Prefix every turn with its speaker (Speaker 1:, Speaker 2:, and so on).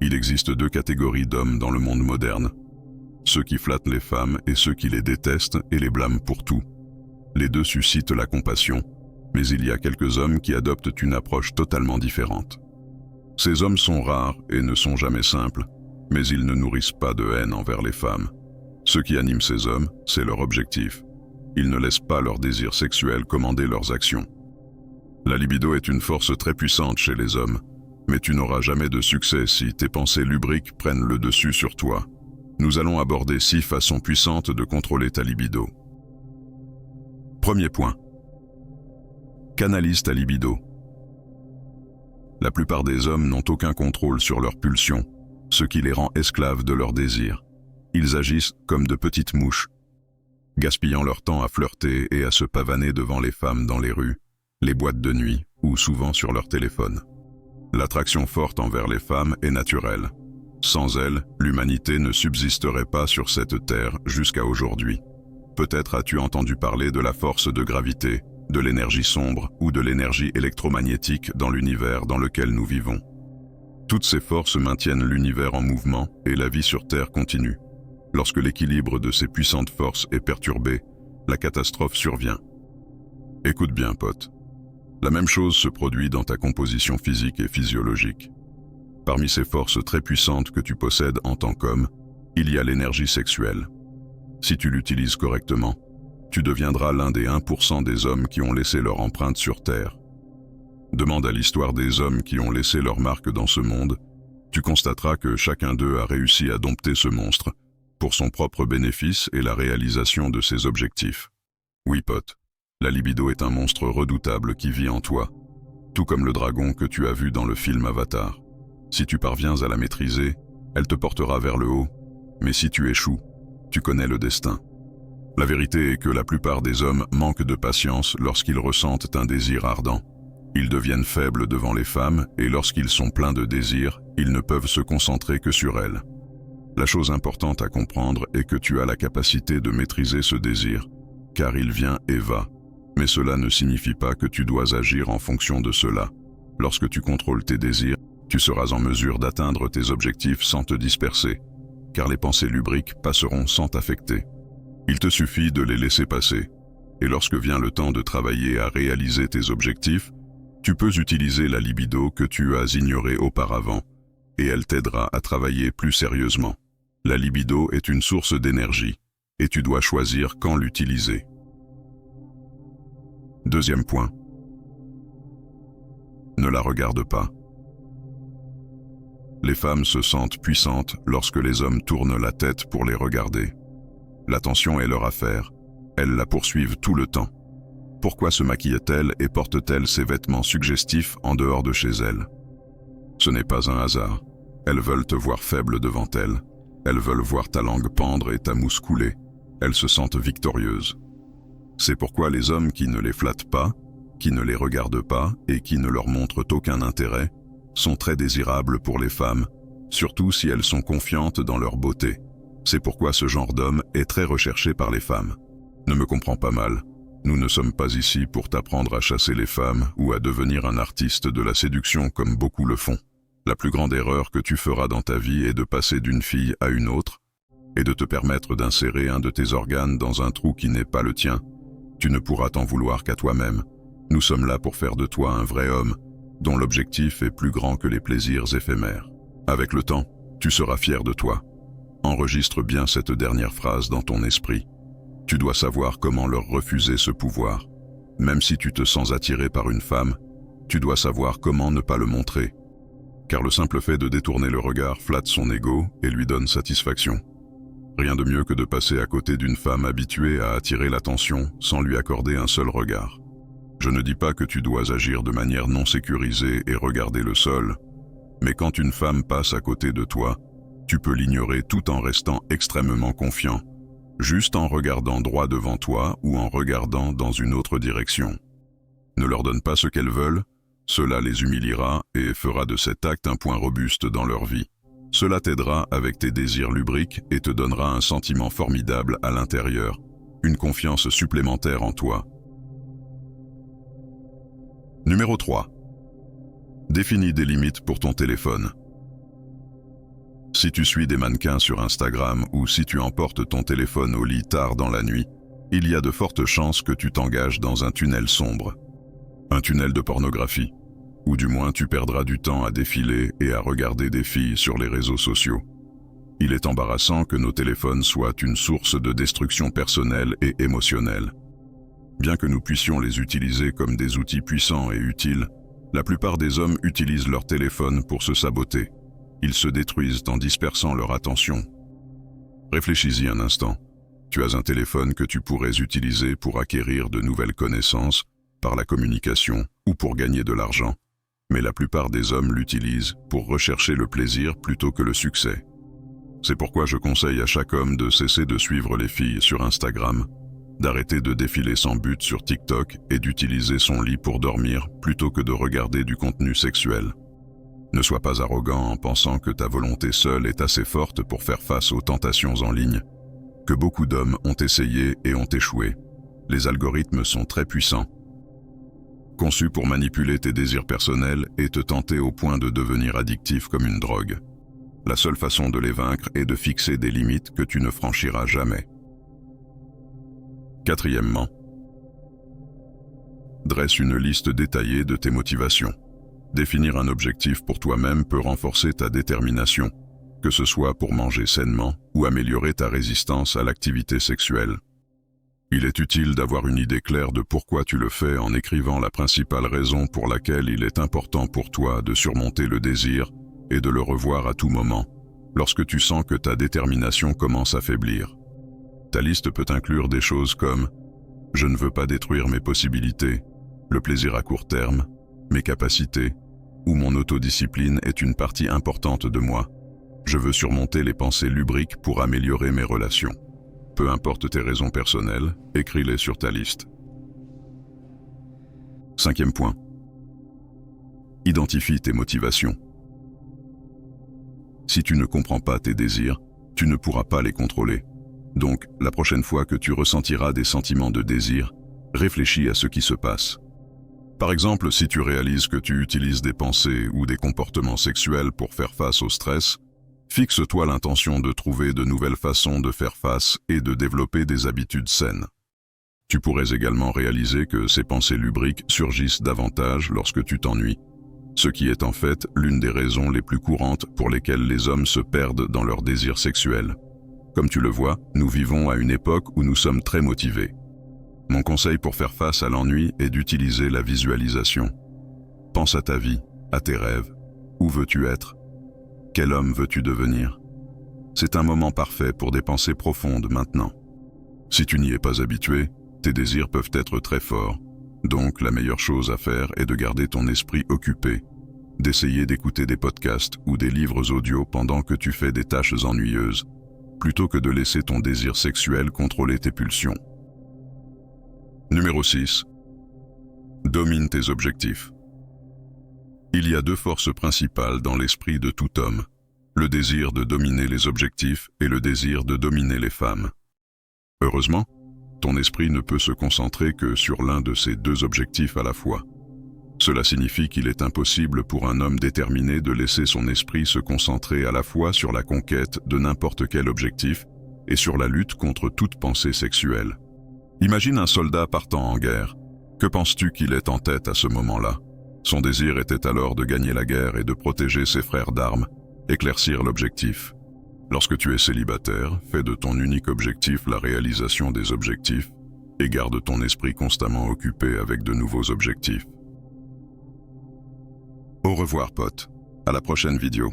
Speaker 1: Il existe deux catégories d'hommes dans le monde moderne. Ceux qui flattent les femmes et ceux qui les détestent et les blâment pour tout. Les deux suscitent la compassion, mais il y a quelques hommes qui adoptent une approche totalement différente. Ces hommes sont rares et ne sont jamais simples, mais ils ne nourrissent pas de haine envers les femmes. Ce qui anime ces hommes, c'est leur objectif. Ils ne laissent pas leur désir sexuel commander leurs actions. La libido est une force très puissante chez les hommes, mais tu n'auras jamais de succès si tes pensées lubriques prennent le dessus sur toi. Nous allons aborder 6 façons puissantes de contrôler ta libido. Premier point. Canalise ta libido. La plupart des hommes n'ont aucun contrôle sur leurs pulsions, ce qui les rend esclaves de leurs désirs. Ils agissent comme de petites mouches, gaspillant leur temps à flirter et à se pavaner devant les femmes dans les rues, les boîtes de nuit ou souvent sur leur téléphone. L'attraction forte envers les femmes est naturelle. Sans elle, l'humanité ne subsisterait pas sur cette terre jusqu'à aujourd'hui. Peut-être as-tu entendu parler de la force de gravité, de l'énergie sombre ou de l'énergie électromagnétique dans l'univers dans lequel nous vivons. Toutes ces forces maintiennent l'univers en mouvement et la vie sur Terre continue. Lorsque l'équilibre de ces puissantes forces est perturbé, la catastrophe survient. Écoute bien, pote. La même chose se produit dans ta composition physique et physiologique. Parmi ces forces très puissantes que tu possèdes en tant qu'homme, il y a l'énergie sexuelle. Si tu l'utilises correctement, tu deviendras l'un des 1% des hommes qui ont laissé leur empreinte sur Terre. Demande à l'histoire des hommes qui ont laissé leur marque dans ce monde, tu constateras que chacun d'eux a réussi à dompter ce monstre, pour son propre bénéfice et la réalisation de ses objectifs. Oui, pote, la libido est un monstre redoutable qui vit en toi, tout comme le dragon que tu as vu dans le film Avatar. Si tu parviens à la maîtriser, elle te portera vers le haut, mais si tu échoues, tu connais le destin. La vérité est que la plupart des hommes manquent de patience lorsqu'ils ressentent un désir ardent. Ils deviennent faibles devant les femmes et lorsqu'ils sont pleins de désir, ils ne peuvent se concentrer que sur elles. La chose importante à comprendre est que tu as la capacité de maîtriser ce désir, car il vient et va. Mais cela ne signifie pas que tu dois agir en fonction de cela. Lorsque tu contrôles tes désirs, tu seras en mesure d'atteindre tes objectifs sans te disperser, car les pensées lubriques passeront sans t'affecter. Il te suffit de les laisser passer, et lorsque vient le temps de travailler à réaliser tes objectifs, tu peux utiliser la libido que tu as ignorée auparavant, et elle t'aidera à travailler plus sérieusement. La libido est une source d'énergie, et tu dois choisir quand l'utiliser. Deuxième point. Ne la regarde pas. Les femmes se sentent puissantes lorsque les hommes tournent la tête pour les regarder. L'attention est leur affaire. Elles la poursuivent tout le temps. Pourquoi se maquille-t-elle et porte-t-elle ses vêtements suggestifs en dehors de chez elle? Ce n'est pas un hasard. Elles veulent te voir faible devant elles. Elles veulent voir ta langue pendre et ta mousse couler. Elles se sentent victorieuses. C'est pourquoi les hommes qui ne les flattent pas, qui ne les regardent pas et qui ne leur montrent aucun intérêt, sont très désirables pour les femmes, surtout si elles sont confiantes dans leur beauté. C'est pourquoi ce genre d'homme est très recherché par les femmes. Ne me comprends pas mal. Nous ne sommes pas ici pour t'apprendre à chasser les femmes ou à devenir un artiste de la séduction comme beaucoup le font. La plus grande erreur que tu feras dans ta vie est de passer d'une fille à une autre et de te permettre d'insérer un de tes organes dans un trou qui n'est pas le tien. Tu ne pourras t'en vouloir qu'à toi-même. Nous sommes là pour faire de toi un vrai homme, dont l'objectif est plus grand que les plaisirs éphémères. Avec le temps, tu seras fier de toi. Enregistre bien cette dernière phrase dans ton esprit. Tu dois savoir comment leur refuser ce pouvoir. Même si tu te sens attiré par une femme, tu dois savoir comment ne pas le montrer. Car le simple fait de détourner le regard flatte son ego et lui donne satisfaction. Rien de mieux que de passer à côté d'une femme habituée à attirer l'attention sans lui accorder un seul regard. Je ne dis pas que tu dois agir de manière non sécurisée et regarder le sol, mais quand une femme passe à côté de toi, tu peux l'ignorer tout en restant extrêmement confiant, juste en regardant droit devant toi ou en regardant dans une autre direction. Ne leur donne pas ce qu'elles veulent, cela les humiliera et fera de cet acte un point robuste dans leur vie. Cela t'aidera avec tes désirs lubriques et te donnera un sentiment formidable à l'intérieur, une confiance supplémentaire en toi. Numéro 3. Définis des limites pour ton téléphone. Si tu suis des mannequins sur Instagram ou si tu emportes ton téléphone au lit tard dans la nuit, il y a de fortes chances que tu t'engages dans un tunnel sombre. Un tunnel de pornographie. Ou du moins tu perdras du temps à défiler et à regarder des filles sur les réseaux sociaux. Il est embarrassant que nos téléphones soient une source de destruction personnelle et émotionnelle. Bien que nous puissions les utiliser comme des outils puissants et utiles, la plupart des hommes utilisent leur téléphone pour se saboter. Ils se détruisent en dispersant leur attention. Réfléchis-y un instant. Tu as un téléphone que tu pourrais utiliser pour acquérir de nouvelles connaissances, par la communication ou pour gagner de l'argent. Mais la plupart des hommes l'utilisent pour rechercher le plaisir plutôt que le succès. C'est pourquoi je conseille à chaque homme de cesser de suivre les filles sur Instagram, d'arrêter de défiler sans but sur TikTok et d'utiliser son lit pour dormir plutôt que de regarder du contenu sexuel. Ne sois pas arrogant en pensant que ta volonté seule est assez forte pour faire face aux tentations en ligne, que beaucoup d'hommes ont essayé et ont échoué. Les algorithmes sont très puissants, conçus pour manipuler tes désirs personnels et te tenter au point de devenir addictif comme une drogue. La seule façon de les vaincre est de fixer des limites que tu ne franchiras jamais. Quatrièmement, dresse une liste détaillée de tes motivations. Définir un objectif pour toi-même peut renforcer ta détermination, que ce soit pour manger sainement ou améliorer ta résistance à l'activité sexuelle. Il est utile d'avoir une idée claire de pourquoi tu le fais en écrivant la principale raison pour laquelle il est important pour toi de surmonter le désir et de le revoir à tout moment, lorsque tu sens que ta détermination commence à faiblir. Ta liste peut inclure des choses comme « Je ne veux pas détruire mes possibilités »,« Le plaisir à court terme »,« Mes capacités » ou « Mon autodiscipline est une partie importante de moi ». Je veux surmonter les pensées lubriques pour améliorer mes relations. Peu importe tes raisons personnelles, écris-les sur ta liste. Cinquième point. Identifie tes motivations. Si tu ne comprends pas tes désirs, tu ne pourras pas les contrôler. Donc, la prochaine fois que tu ressentiras des sentiments de désir, réfléchis à ce qui se passe. Par exemple, si tu réalises que tu utilises des pensées ou des comportements sexuels pour faire face au stress, fixe-toi l'intention de trouver de nouvelles façons de faire face et de développer des habitudes saines. Tu pourrais également réaliser que ces pensées lubriques surgissent davantage lorsque tu t'ennuies, ce qui est en fait l'une des raisons les plus courantes pour lesquelles les hommes se perdent dans leur désir sexuel. Comme tu le vois, nous vivons à une époque où nous sommes très motivés. Mon conseil pour faire face à l'ennui est d'utiliser la visualisation. Pense à ta vie, à tes rêves. Où veux-tu être ? Quel homme veux-tu devenir ? C'est un moment parfait pour des pensées profondes maintenant. Si tu n'y es pas habitué, tes désirs peuvent être très forts. Donc, la meilleure chose à faire est de garder ton esprit occupé, d'essayer d'écouter des podcasts ou des livres audio pendant que tu fais des tâches ennuyeuses, plutôt que de laisser ton désir sexuel contrôler tes pulsions. Numéro 6. Domine tes objectifs. Il y a deux forces principales dans l'esprit de tout homme, le désir de dominer les objectifs et le désir de dominer les femmes. Heureusement, ton esprit ne peut se concentrer que sur l'un de ces deux objectifs à la fois. Cela signifie qu'il est impossible pour un homme déterminé de laisser son esprit se concentrer à la fois sur la conquête de n'importe quel objectif et sur la lutte contre toute pensée sexuelle. Imagine un soldat partant en guerre. Que penses-tu qu'il est en tête à ce moment-là ? Son désir était alors de gagner la guerre et de protéger ses frères d'armes, éclaircir l'objectif. Lorsque tu es célibataire, fais de ton unique objectif la réalisation des objectifs et garde ton esprit constamment occupé avec de nouveaux objectifs. Au revoir potes, à la prochaine vidéo.